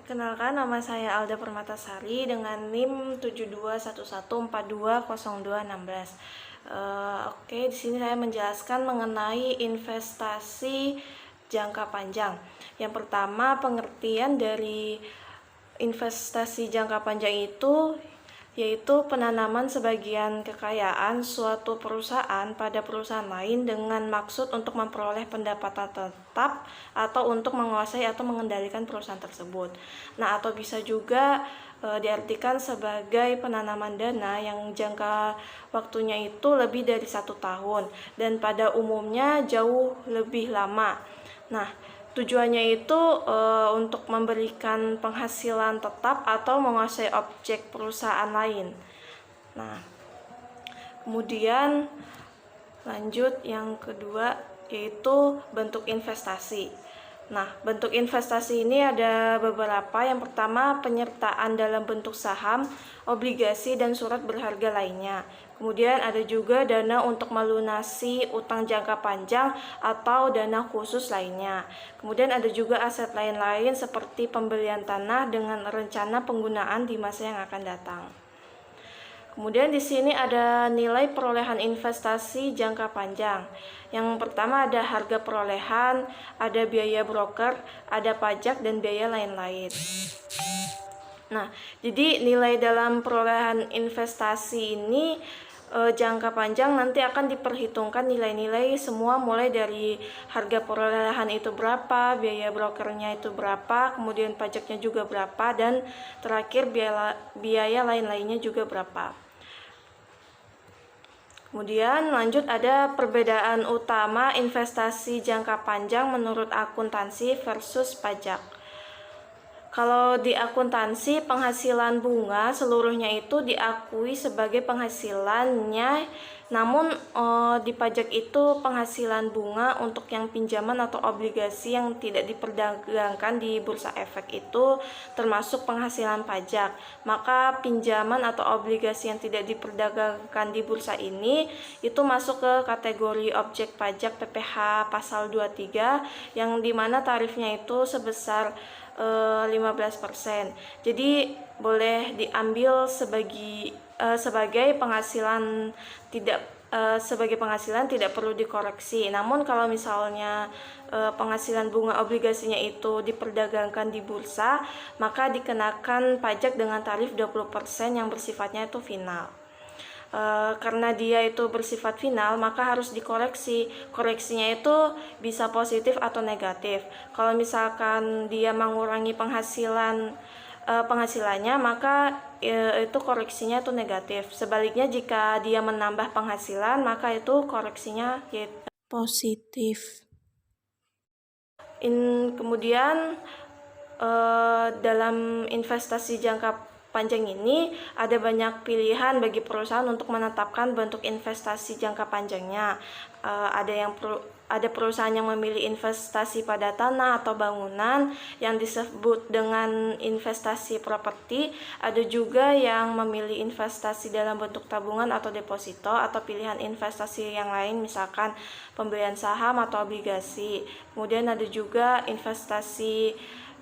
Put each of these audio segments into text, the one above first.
Kenalkan, nama saya Alda Permatasari dengan NIM 7211420216. Oke, di sini saya menjelaskan mengenai investasi jangka panjang. Yang pertama, pengertian dari investasi jangka panjang itu yaitu penanaman sebagian kekayaan suatu perusahaan pada perusahaan lain dengan maksud untuk memperoleh pendapatan tetap atau untuk menguasai atau mengendalikan perusahaan tersebut. Nah, atau bisa juga diartikan sebagai penanaman dana yang jangka waktunya itu lebih dari 1 tahun dan pada umumnya jauh lebih lama. Nah, tujuannya itu untuk memberikan penghasilan tetap atau menguasai objek perusahaan lain. Nah, kemudian lanjut yang kedua yaitu bentuk investasi. Nah, bentuk investasi ini ada beberapa. Yang pertama, penyertaan dalam bentuk saham, obligasi, dan surat berharga lainnya. Kemudian ada juga dana untuk melunasi utang jangka panjang atau dana khusus lainnya. Kemudian ada juga aset lain-lain seperti pembelian tanah dengan rencana penggunaan di masa yang akan datang. Kemudian di sini ada nilai perolehan investasi jangka panjang. Yang pertama ada harga perolehan, ada biaya broker, ada pajak, dan biaya lain-lain. Nah, jadi nilai dalam perolehan investasi ini jangka panjang nanti akan diperhitungkan nilai-nilai semua mulai dari harga perolehan itu berapa, biaya brokernya itu berapa, kemudian pajaknya juga berapa, dan terakhir biaya lain-lainnya juga berapa. Kemudian lanjut ada perbedaan utama investasi jangka panjang menurut akuntansi versus pajak. Kalau di akuntansi, penghasilan bunga seluruhnya itu diakui sebagai penghasilannya, namun di pajak itu penghasilan bunga untuk yang pinjaman atau obligasi yang tidak diperdagangkan di bursa efek itu termasuk penghasilan pajak. Maka pinjaman atau obligasi yang tidak diperdagangkan di bursa ini itu masuk ke kategori objek pajak PPh pasal 23 yang dimana tarifnya itu sebesar 15%. Jadi boleh diambil sebagai penghasilan tidak perlu dikoreksi. Namun kalau misalnya penghasilan bunga obligasinya itu diperdagangkan di bursa, maka dikenakan pajak dengan tarif 20% yang bersifatnya itu final. Karena dia itu bersifat final, maka harus dikoreksi. Koreksinya itu bisa positif atau negatif. Kalau misalkan dia mengurangi penghasilannya, maka itu koreksinya itu negatif. Sebaliknya jika dia menambah penghasilan, maka itu koreksinya yaitu positif. Kemudian dalam investasi jangka panjang ini ada banyak pilihan bagi perusahaan untuk menetapkan bentuk investasi jangka panjangnya. Ada perusahaan yang memilih investasi pada tanah atau bangunan yang disebut dengan investasi properti. Ada juga yang memilih investasi dalam bentuk tabungan atau deposito, atau pilihan investasi yang lain misalkan pembelian saham atau obligasi. Kemudian ada juga investasi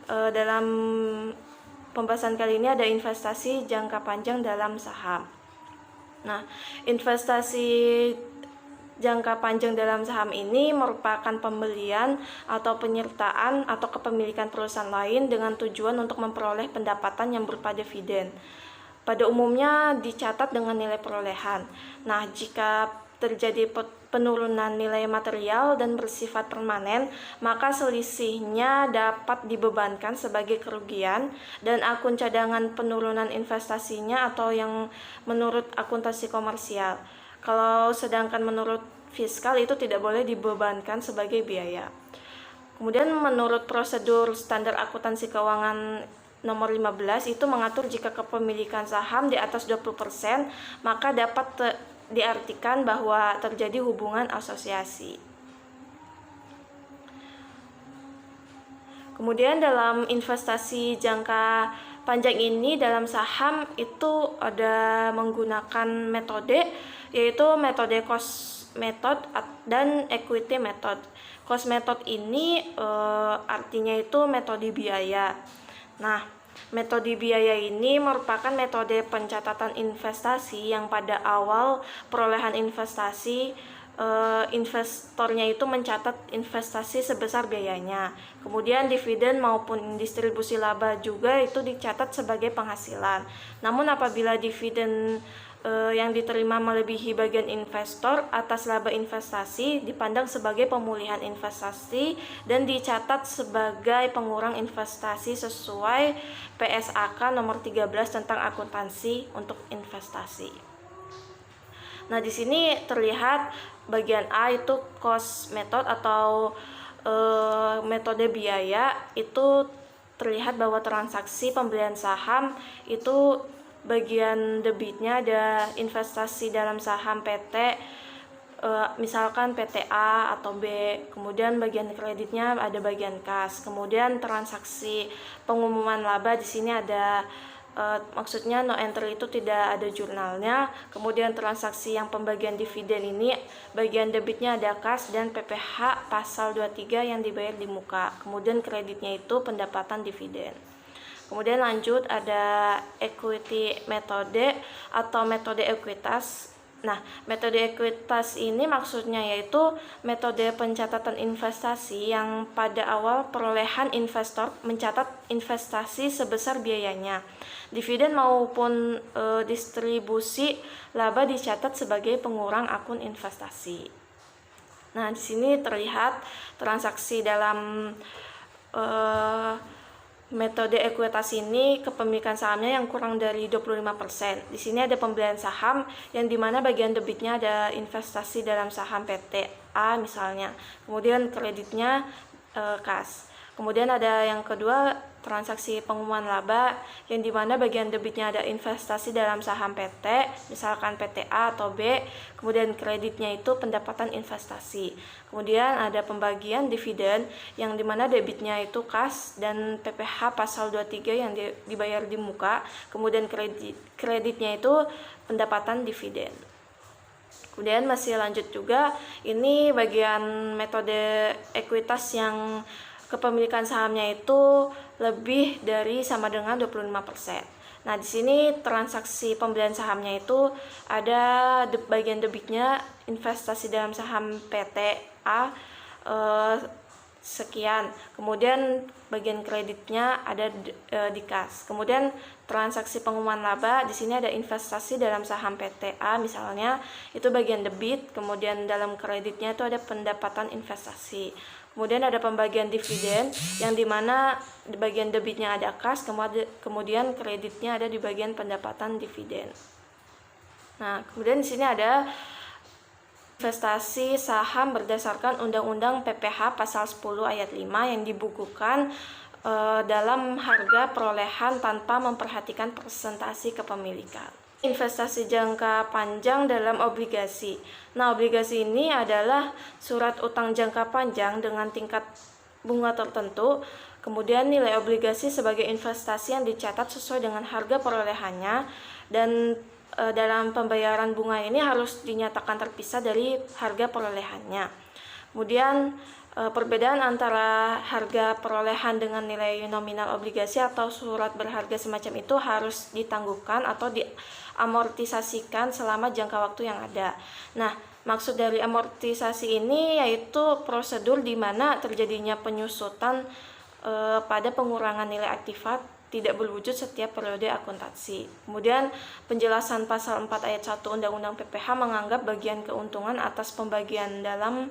dalam pembahasan kali ini ada investasi jangka panjang dalam saham. Nah, investasi jangka panjang dalam saham ini merupakan pembelian atau penyertaan atau kepemilikan perusahaan lain dengan tujuan untuk memperoleh pendapatan yang berupa dividen. Pada umumnya dicatat dengan nilai perolehan. Nah, jika terjadi penurunan nilai material dan bersifat permanen, maka selisihnya dapat dibebankan sebagai kerugian dan akun cadangan penurunan investasinya atau yang menurut akuntansi komersial. Kalau sedangkan menurut fiskal itu tidak boleh dibebankan sebagai biaya. Kemudian menurut prosedur standar akuntansi keuangan nomor 15 itu mengatur jika kepemilikan saham di atas 20%, maka dapat diartikan bahwa terjadi hubungan asosiasi. Kemudian dalam investasi jangka panjang ini dalam saham itu ada menggunakan metode, yaitu metode cost method dan equity method. Cost method ini artinya itu metode biaya. Nah, metode biaya ini merupakan metode pencatatan investasi yang pada awal perolehan investasi investornya itu mencatat investasi sebesar biayanya. Kemudian dividen maupun distribusi laba juga itu dicatat sebagai penghasilan. Namun apabila dividen yang diterima melebihi bagian investor atas laba investasi dipandang sebagai pemulihan investasi dan dicatat sebagai pengurang investasi sesuai PSAK nomor 13 tentang akuntansi untuk investasi. Nah, di sini terlihat bagian A itu cost method atau metode biaya, itu terlihat bahwa transaksi pembelian saham itu bagian debitnya ada investasi dalam saham PT, misalkan PT A atau B, kemudian bagian kreditnya ada bagian kas, kemudian transaksi pengumuman laba di sini ada maksudnya no entry itu tidak ada jurnalnya, kemudian transaksi yang pembagian dividen ini bagian debitnya ada kas dan PPh pasal 23 yang dibayar di muka, kemudian kreditnya itu pendapatan dividen. Kemudian lanjut ada equity metode atau metode ekuitas. Nah, metode ekuitas ini maksudnya yaitu metode pencatatan investasi yang pada awal perolehan investor mencatat investasi sebesar biayanya. Dividen maupun distribusi laba dicatat sebagai pengurang akun investasi. Nah, di sini terlihat transaksi dalam metode ekuitas ini kepemilikan sahamnya yang kurang dari 25%. Di sini ada pembelian saham yang dimana bagian debitnya ada investasi dalam saham PT A misalnya. Kemudian kreditnya kas. Kemudian ada yang kedua transaksi pengumuman laba yang dimana bagian debitnya ada investasi dalam saham PT, misalkan PT A atau B, kemudian kreditnya itu pendapatan investasi. Kemudian ada pembagian dividen yang dimana debitnya itu kas dan PPh pasal 23 yang dibayar di muka, kemudian kreditnya itu pendapatan dividen. Kemudian masih lanjut juga, ini bagian metode ekuitas yang kepemilikan sahamnya itu lebih dari sama dengan 25%. Nah, di sini transaksi pembelian sahamnya itu ada bagian debitnya investasi dalam saham PT A sekian. Kemudian bagian kreditnya ada di kas. Kemudian transaksi pengumuman laba di sini ada investasi dalam saham PT A misalnya, itu bagian debit, kemudian dalam kreditnya itu ada pendapatan investasi. Kemudian ada pembagian dividen yang dimana di bagian debitnya ada kas, kemudian kreditnya ada di bagian pendapatan dividen. Nah, kemudian di sini ada investasi saham berdasarkan Undang-Undang PPh pasal 10 ayat 5 yang dibukukan dalam harga perolehan tanpa memperhatikan presentasi kepemilikan. Investasi jangka panjang dalam obligasi. Nah, obligasi ini adalah surat utang jangka panjang dengan tingkat bunga tertentu. Kemudian nilai obligasi sebagai investasi yang dicatat sesuai dengan harga perolehannya, dan dalam pembayaran bunga ini harus dinyatakan terpisah dari harga perolehannya. Kemudian perbedaan antara harga perolehan dengan nilai nominal obligasi atau surat berharga semacam itu harus ditangguhkan atau diamortisasikan selama jangka waktu yang ada. Nah, maksud dari amortisasi ini yaitu prosedur di mana terjadinya penyusutan pada pengurangan nilai aktiva tidak berwujud setiap periode akuntansi. Kemudian penjelasan pasal 4 ayat 1 Undang-Undang PPh menganggap bagian keuntungan atas pembagian dalam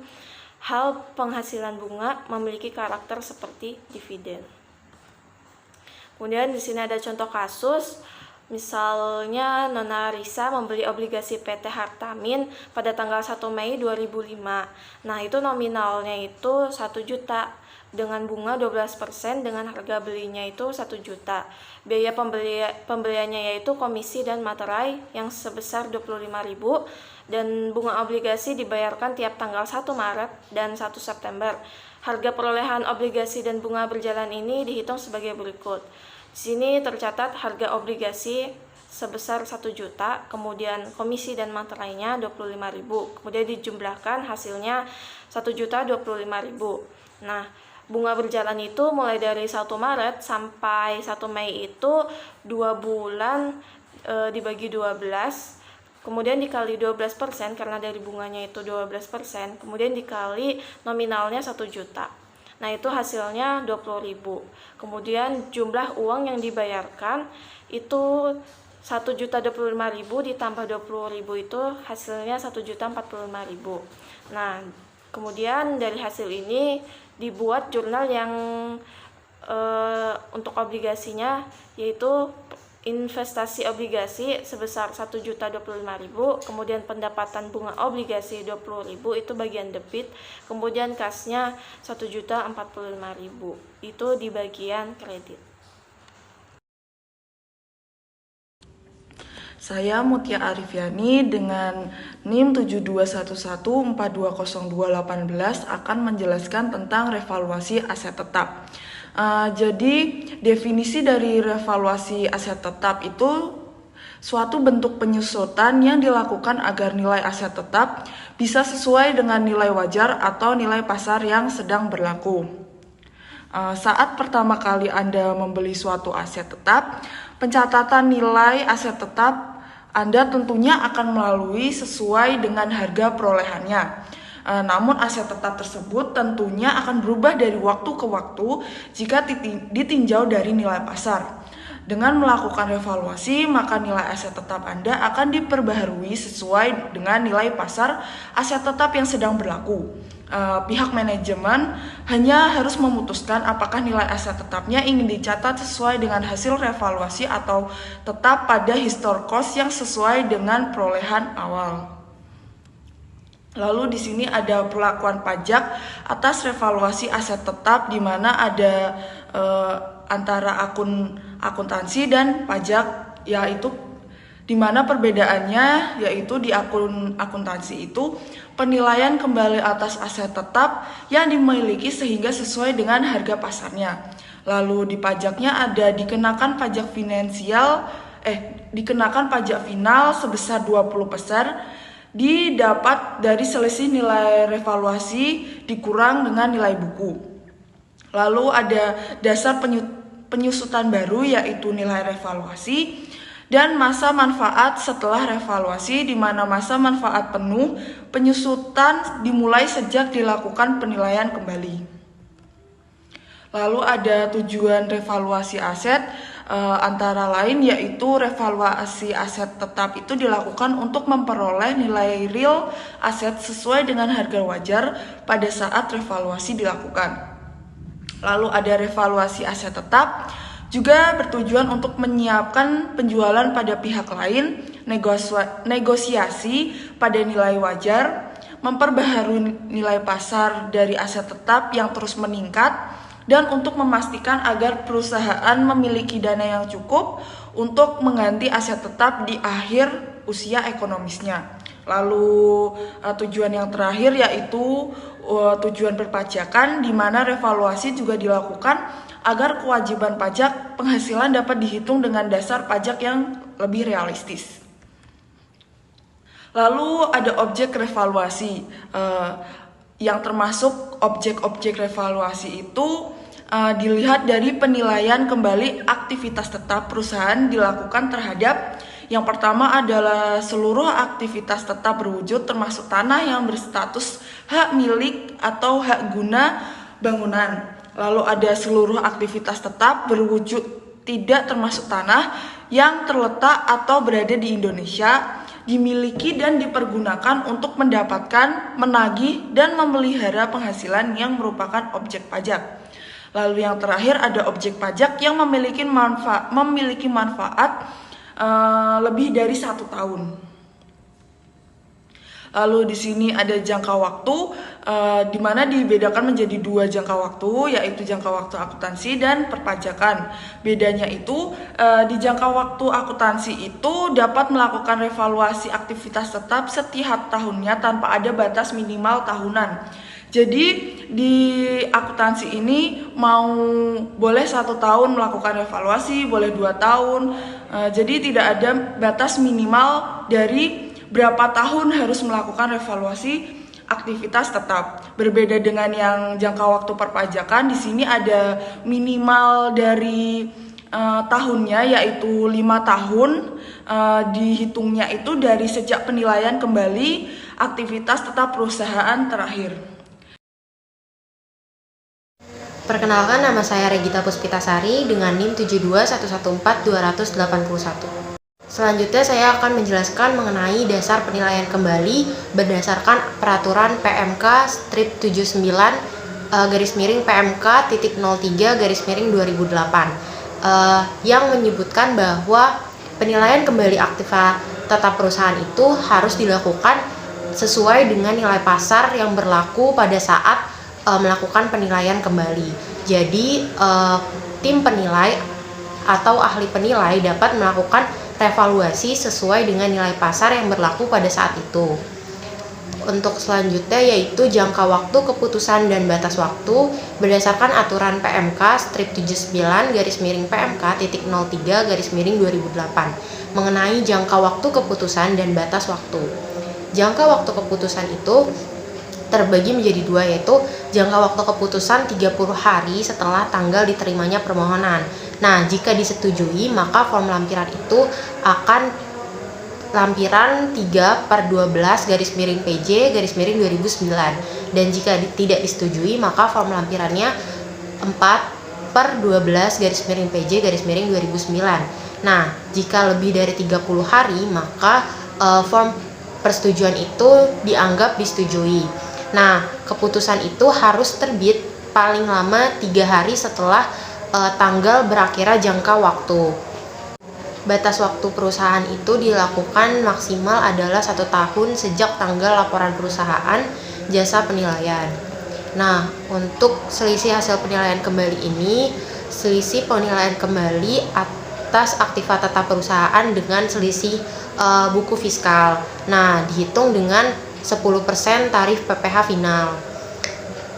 hal penghasilan bunga memiliki karakter seperti dividen. Kemudian di sini ada contoh kasus, misalnya Nona Risa membeli obligasi PT Hartamin pada tanggal 1 Mei 2005. Nah, itu nominalnya itu 1 juta dengan bunga 12% dengan harga belinya itu 1 juta. Biaya pembeliannya yaitu komisi dan materai yang sebesar 25.000 dan bunga obligasi dibayarkan tiap tanggal 1 Maret dan 1 September. Harga perolehan obligasi dan bunga berjalan ini dihitung sebagai berikut. Di sini tercatat harga obligasi sebesar 1 juta, kemudian komisi dan materainya 25.000. Kemudian dijumlahkan hasilnya 1.025.000. Nah, bunga berjalan itu mulai dari 1 Maret sampai 1 Mei itu 2 bulan dibagi 12, kemudian dikali 12% karena dari bunganya itu 12%, kemudian dikali nominalnya 1 juta. Nah, itu hasilnya 20.000. Kemudian jumlah uang yang dibayarkan itu 1.025.000 ditambah 20.000 itu hasilnya 1.045.000. Nah, kemudian dari hasil ini dibuat jurnal yang untuk obligasinya, yaitu investasi obligasi sebesar 1.025.000, kemudian pendapatan bunga obligasi 20.000 itu bagian debit, kemudian kasnya 1.045.000 itu di bagian kredit. Saya Mutia Arifiani dengan NIM 7211420218 akan menjelaskan tentang revaluasi aset tetap. Jadi definisi dari revaluasi aset tetap itu suatu bentuk penyusutan yang dilakukan agar nilai aset tetap bisa sesuai dengan nilai wajar atau nilai pasar yang sedang berlaku. Saat pertama kali Anda membeli suatu aset tetap, pencatatan nilai aset tetap Anda tentunya akan melalui sesuai dengan harga perolehannya. Namun aset tetap tersebut tentunya akan berubah dari waktu ke waktu jika ditinjau dari nilai pasar. Dengan melakukan revaluasi, maka nilai aset tetap Anda akan diperbaharui sesuai dengan nilai pasar aset tetap yang sedang berlaku. Pihak manajemen hanya harus memutuskan apakah nilai aset tetapnya ingin dicatat sesuai dengan hasil revaluasi atau tetap pada historic cost yang sesuai dengan perolehan awal. Lalu di sini ada perlakuan pajak atas revaluasi aset tetap, di mana ada antara akuntansi dan pajak, yaitu di mana perbedaannya yaitu di akuntansi itu penilaian kembali atas aset tetap yang dimiliki sehingga sesuai dengan harga pasarnya. Lalu di pajaknya ada dikenakan pajak pajak final sebesar 20%. Didapat dari selisih nilai revaluasi dikurang dengan nilai buku. Lalu ada dasar penyusutan baru yaitu nilai revaluasi dan masa manfaat setelah revaluasi, di mana masa manfaat penuh penyusutan dimulai sejak dilakukan penilaian kembali. Lalu ada tujuan revaluasi aset, antara lain yaitu revaluasi aset tetap itu dilakukan untuk memperoleh nilai real aset sesuai dengan harga wajar pada saat revaluasi dilakukan. Lalu ada revaluasi aset tetap juga bertujuan untuk menyiapkan penjualan pada pihak lain, negosiasi pada nilai wajar, memperbaharui nilai pasar dari aset tetap yang terus meningkat, dan untuk memastikan agar perusahaan memiliki dana yang cukup untuk mengganti aset tetap di akhir usia ekonomisnya. Lalu tujuan yang terakhir yaitu tujuan perpajakan, di mana revaluasi juga dilakukan agar kewajiban pajak penghasilan dapat dihitung dengan dasar pajak yang lebih realistis. Lalu ada objek revaluasi, yang termasuk objek-objek revaluasi itu dilihat dari penilaian kembali aktivitas tetap perusahaan dilakukan terhadap yang pertama adalah seluruh aktivitas tetap berwujud termasuk tanah yang berstatus hak milik atau hak guna bangunan. Lalu ada seluruh aktivitas tetap berwujud tidak termasuk tanah yang terletak atau berada di Indonesia, dimiliki dan dipergunakan untuk mendapatkan, menagih, dan memelihara penghasilan yang merupakan objek pajak. Lalu yang terakhir ada objek pajak yang memiliki manfaat lebih dari 1 tahun. Lalu di sini ada jangka waktu, di mana dibedakan menjadi 2 jangka waktu, yaitu jangka waktu akuntansi dan perpajakan. Bedanya itu di jangka waktu akuntansi itu dapat melakukan revaluasi aktivitas tetap setiap tahunnya tanpa ada batas minimal tahunan. Jadi di akuntansi ini boleh 1 tahun melakukan evaluasi, boleh 2 tahun. Jadi tidak ada batas minimal dari berapa tahun harus melakukan evaluasi aktivitas tetap. Berbeda dengan yang jangka waktu perpajakan, di sini ada minimal dari tahunnya, yaitu 5 tahun. Dihitungnya itu dari sejak penilaian kembali aktivitas tetap perusahaan terakhir. Perkenalkan, nama saya Regita Puspitasari dengan NIM 721142881. Selanjutnya saya akan menjelaskan mengenai dasar penilaian kembali berdasarkan peraturan PMK strip 79 PMK titik 03 2008 yang menyebutkan bahwa penilaian kembali aktiva tetap perusahaan itu harus dilakukan sesuai dengan nilai pasar yang berlaku pada saat melakukan penilaian kembali. Jadi tim penilai atau ahli penilai dapat melakukan revaluasi sesuai dengan nilai pasar yang berlaku pada saat itu. Untuk selanjutnya yaitu jangka waktu keputusan dan batas waktu berdasarkan aturan PMK strip 79 PMK titik 03 2008 mengenai jangka waktu keputusan dan batas waktu. Jangka waktu keputusan itu terbagi menjadi dua, yaitu jangka waktu keputusan 30 hari setelah tanggal diterimanya permohonan. Nah, jika disetujui, maka form lampiran itu akan lampiran 3/12 PJ 2009. Dan jika tidak disetujui, maka form lampirannya 4/12 PJ 2009. Nah, jika lebih dari 30 hari, maka form persetujuan itu dianggap disetujui. Nah, keputusan itu harus terbit paling lama 3 hari setelah tanggal berakhirnya jangka waktu. Batas waktu perusahaan itu dilakukan maksimal adalah 1 tahun sejak tanggal laporan perusahaan jasa penilaian. Nah, untuk selisih hasil penilaian kembali ini, selisih penilaian kembali atas aktiva tetap perusahaan dengan selisih buku fiskal. Nah, dihitung dengan 10% tarif PPh final.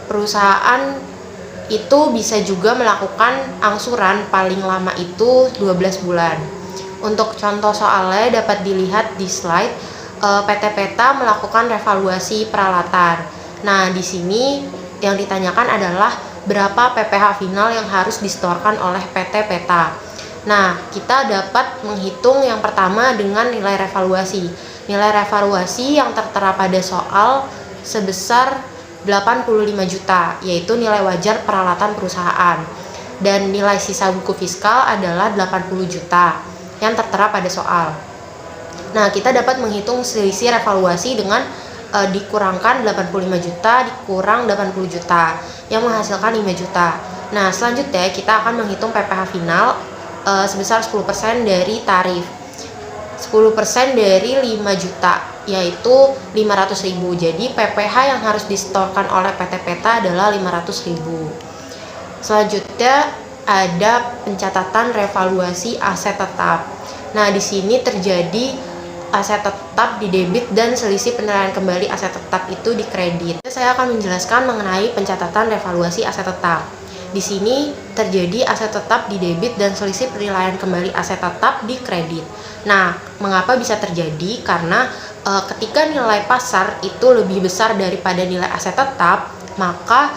Perusahaan itu bisa juga melakukan angsuran paling lama itu 12 bulan. Untuk contoh soalnya dapat dilihat di slide. PT Peta melakukan revaluasi peralatan. Nah, di sini yang ditanyakan adalah berapa PPh final yang harus disetorkan oleh PT Peta. Nah, kita dapat menghitung yang pertama dengan nilai revaluasi. Nilai revaluasi yang tertera pada soal sebesar 85 juta, yaitu nilai wajar peralatan perusahaan. Dan nilai sisa buku fiskal adalah 80 juta yang tertera pada soal. Nah, kita dapat menghitung selisih revaluasi dengan dikurangkan 85 juta dikurang 80 juta yang menghasilkan 5 juta. Nah, selanjutnya kita akan menghitung PPh final sebesar 10% dari tarif. 10% dari 5 juta yaitu 500.000. Jadi PPh yang harus disetorkan oleh PT Peta adalah 500.000. Selanjutnya ada pencatatan revaluasi aset tetap. Nah, di sini terjadi aset tetap di debit dan selisih penilaian kembali aset tetap itu di kredit. Saya akan menjelaskan mengenai pencatatan revaluasi aset tetap. Di sini terjadi aset tetap di debit dan selisih penilaian kembali aset tetap di kredit. Nah, mengapa bisa terjadi? Karena ketika nilai pasar itu lebih besar daripada nilai aset tetap, maka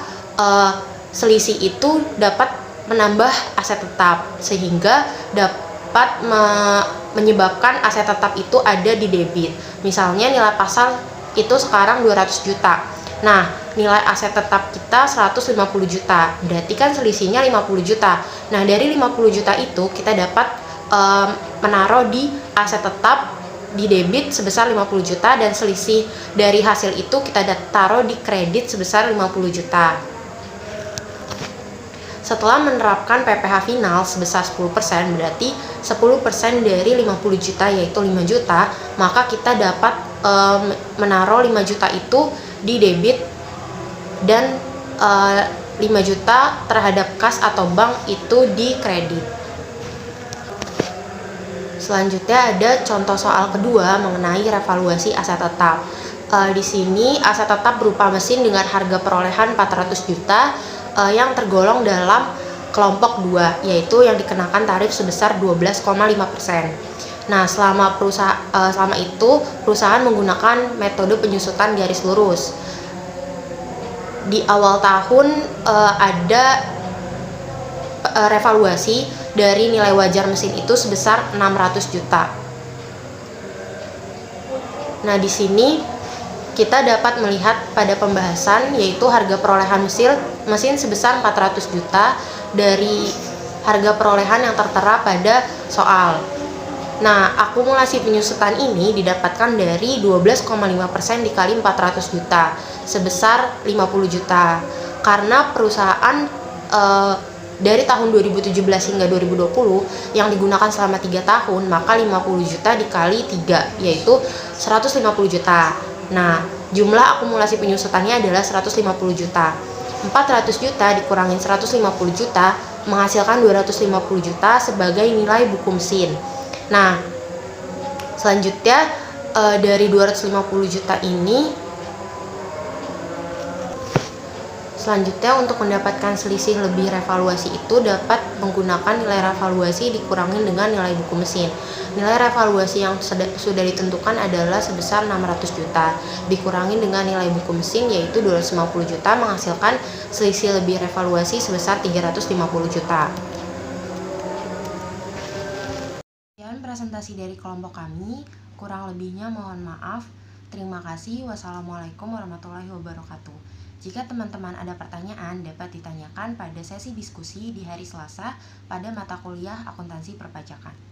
selisih itu dapat menambah aset tetap sehingga dapat menyebabkan aset tetap itu ada di debit. Misalnya nilai pasar itu sekarang 200 juta. Nah, nilai aset tetap kita 150 juta. Berarti kan selisihnya 50 juta. Nah, dari 50 juta itu kita dapat menaruh di aset tetap di debit sebesar 50 juta dan selisih dari hasil itu kita taruh di kredit sebesar 50 juta. Setelah menerapkan PPh final sebesar 10%, berarti 10% dari 50 juta yaitu 5 juta, maka kita dapat menaruh 5 juta itu di debit dan 5 juta terhadap kas atau bank itu di kredit. Selanjutnya ada contoh soal kedua mengenai revaluasi aset tetap. Di sini aset tetap berupa mesin dengan harga perolehan 400 juta yang tergolong dalam kelompok 2, yaitu yang dikenakan tarif sebesar 12,5%. Nah, selama itu perusahaan menggunakan metode penyusutan garis lurus. di awal tahun ada revaluasi dari nilai wajar mesin itu sebesar 600 juta. Nah, di sini kita dapat melihat pada pembahasan yaitu harga perolehan mesin sebesar 400 juta dari harga perolehan yang tertera pada soal. Nah, akumulasi penyusutan ini didapatkan dari 12,5% dikali 400 juta sebesar 50 juta. Karena perusahaan dari tahun 2017 hingga 2020 yang digunakan selama 3 tahun, maka 50 juta dikali 3 yaitu 150 juta. Nah, jumlah akumulasi penyusutannya adalah 150 juta. 400 juta dikurangin 150 juta menghasilkan 250 juta sebagai nilai buku mesin. Nah, selanjutnya dari 250 juta ini, selanjutnya untuk mendapatkan selisih lebih revaluasi itu dapat menggunakan nilai revaluasi dikurangin dengan nilai buku mesin. Nilai revaluasi yang sudah ditentukan adalah sebesar 600 juta dikurangin dengan nilai buku mesin yaitu 250 juta menghasilkan selisih lebih revaluasi sebesar 350 juta. Sekian presentasi dari kelompok kami, kurang lebihnya mohon maaf. Terima kasih. Wassalamualaikum warahmatullahi wabarakatuh. Jika teman-teman ada pertanyaan, dapat ditanyakan pada sesi diskusi di hari Selasa pada mata kuliah akuntansi perpajakan.